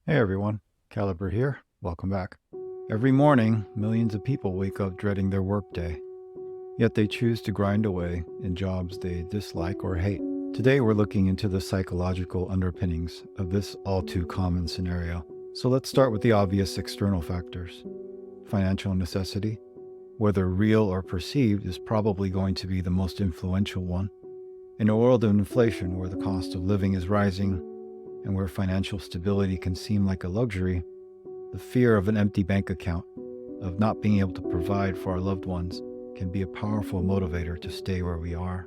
Hey everyone, Calibre here. Welcome back. Every morning, millions of people wake up dreading their workday, yet they choose to grind away in jobs they dislike or hate. Today, we're looking into the psychological underpinnings of this all too common scenario. So let's start with the obvious external factors. Financial necessity, whether real or perceived, is probably going to be the most influential one. In a world of inflation where the cost of living is rising, and where financial stability can seem like a luxury, the fear of an empty bank account, of not being able to provide for our loved ones, can be a powerful motivator to stay where we are.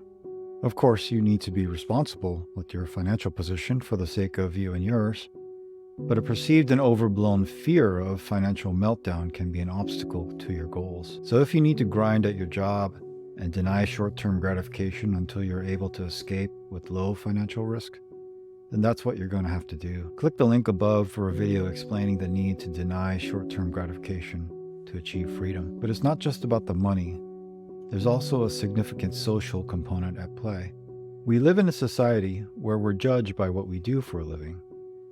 Of course, you need to be responsible with your financial position for the sake of you and yours, but a perceived and overblown fear of financial meltdown can be an obstacle to your goals. So if you need to grind at your job and deny short-term gratification until you're able to escape with low financial risk, then that's what you're going to have to do. Click the link above for a video explaining the need to deny short-term gratification to achieve freedom. But it's not just about the money. There's also a significant social component at play. We live in a society where we're judged by what we do for a living.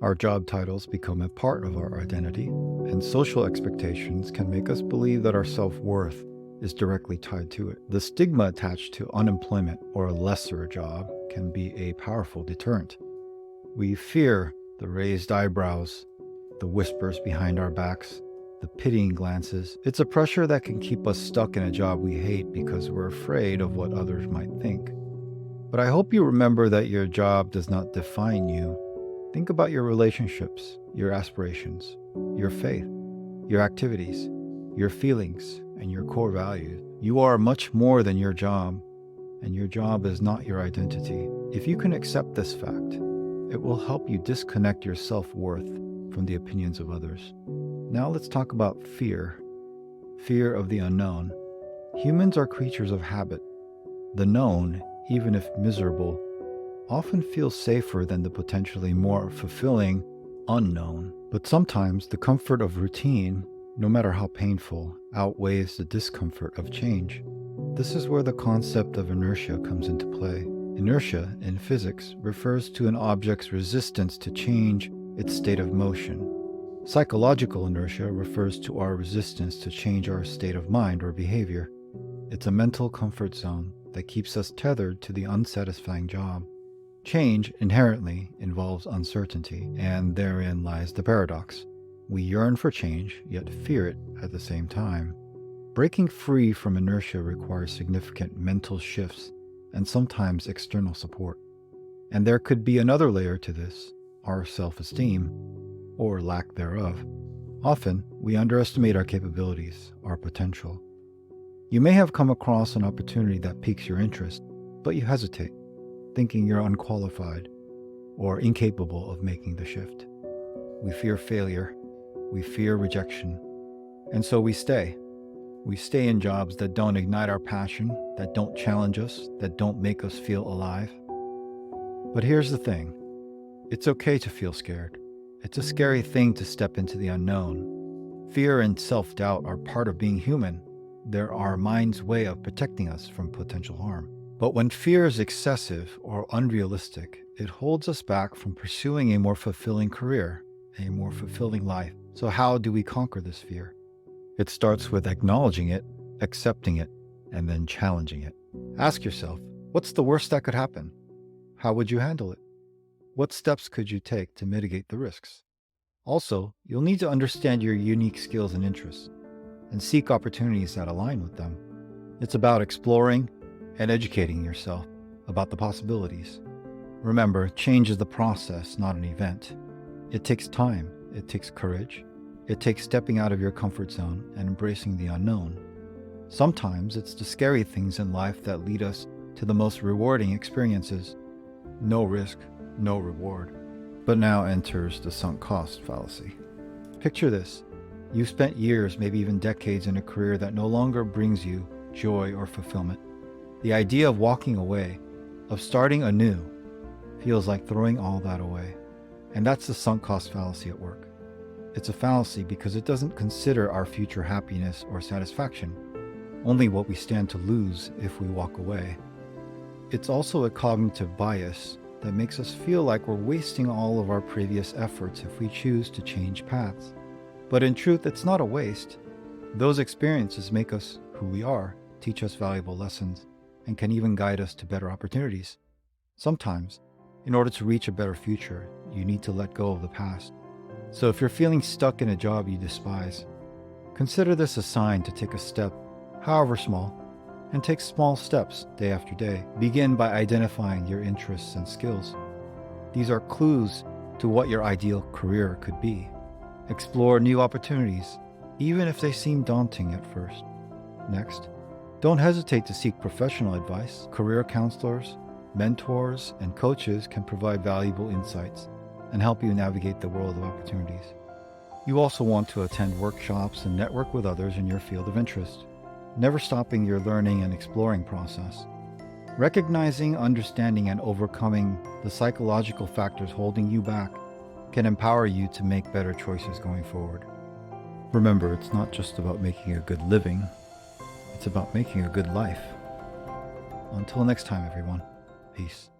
Our job titles become a part of our identity, and social expectations can make us believe that our self-worth is directly tied to it. The stigma attached to unemployment or a lesser job can be a powerful deterrent. We fear the raised eyebrows, the whispers behind our backs, the pitying glances. It's a pressure that can keep us stuck in a job we hate because we're afraid of what others might think. But I hope you remember that your job does not define you. Think about your relationships, your aspirations, your faith, your activities, your feelings, and your core values. You are much more than your job, and your job is not your identity. If you can accept this fact, it will help you disconnect your self-worth from the opinions of others. Now let's talk about fear. Fear of the unknown. Humans are creatures of habit. The known, even if miserable, often feels safer than the potentially more fulfilling unknown. But sometimes the comfort of routine, no matter how painful, outweighs the discomfort of change. This is where the concept of inertia comes into play. Inertia, in physics, refers to an object's resistance to change its state of motion. Psychological inertia refers to our resistance to change our state of mind or behavior. It's a mental comfort zone that keeps us tethered to the unsatisfying job. Change inherently involves uncertainty, and therein lies the paradox. We yearn for change, yet fear it at the same time. Breaking free from inertia requires significant mental shifts and sometimes external support. And there could be another layer to this, our self-esteem, or lack thereof. Often, we underestimate our capabilities, our potential. You may have come across an opportunity that piques your interest, but you hesitate, thinking you're unqualified or incapable of making the shift. We fear failure, we fear rejection, and so we stay. We stay in jobs that don't ignite our passion, that don't challenge us, that don't make us feel alive. But here's the thing. It's okay to feel scared. It's a scary thing to step into the unknown. Fear and self-doubt are part of being human. They're our mind's way of protecting us from potential harm. But when fear is excessive or unrealistic, it holds us back from pursuing a more fulfilling career, a more fulfilling life. So how do we conquer this fear? It starts with acknowledging it, accepting it, and then challenging it. Ask yourself, what's the worst that could happen? How would you handle it? What steps could you take to mitigate the risks? Also, you'll need to understand your unique skills and interests, and seek opportunities that align with them. It's about exploring and educating yourself about the possibilities. Remember, change is the process, not an event. It takes time, it takes courage, it takes stepping out of your comfort zone and embracing the unknown. Sometimes it's the scary things in life that lead us to the most rewarding experiences. No risk, no reward. But now enters the sunk cost fallacy. Picture this. You've spent years, maybe even decades, in a career that no longer brings you joy or fulfillment. The idea of walking away, of starting anew, feels like throwing all that away. And that's the sunk cost fallacy at work. It's a fallacy because it doesn't consider our future happiness or satisfaction, only what we stand to lose if we walk away. It's also a cognitive bias that makes us feel like we're wasting all of our previous efforts if we choose to change paths. But in truth, it's not a waste. Those experiences make us who we are, teach us valuable lessons, and can even guide us to better opportunities. Sometimes, in order to reach a better future, you need to let go of the past. So if you're feeling stuck in a job you despise, consider this a sign to take a step, however small, and take small steps day after day. Begin by identifying your interests and skills. These are clues to what your ideal career could be. Explore new opportunities, even if they seem daunting at first. Next, don't hesitate to seek professional advice. Career counselors, mentors, and coaches can provide valuable insights and help you navigate the world of opportunities. You also want to attend workshops and network with others in your field of interest, never stopping your learning and exploring process. Recognizing, understanding, and overcoming the psychological factors holding you back can empower you to make better choices going forward. Remember, it's not just about making a good living, it's about making a good life. Until next time, everyone. Peace.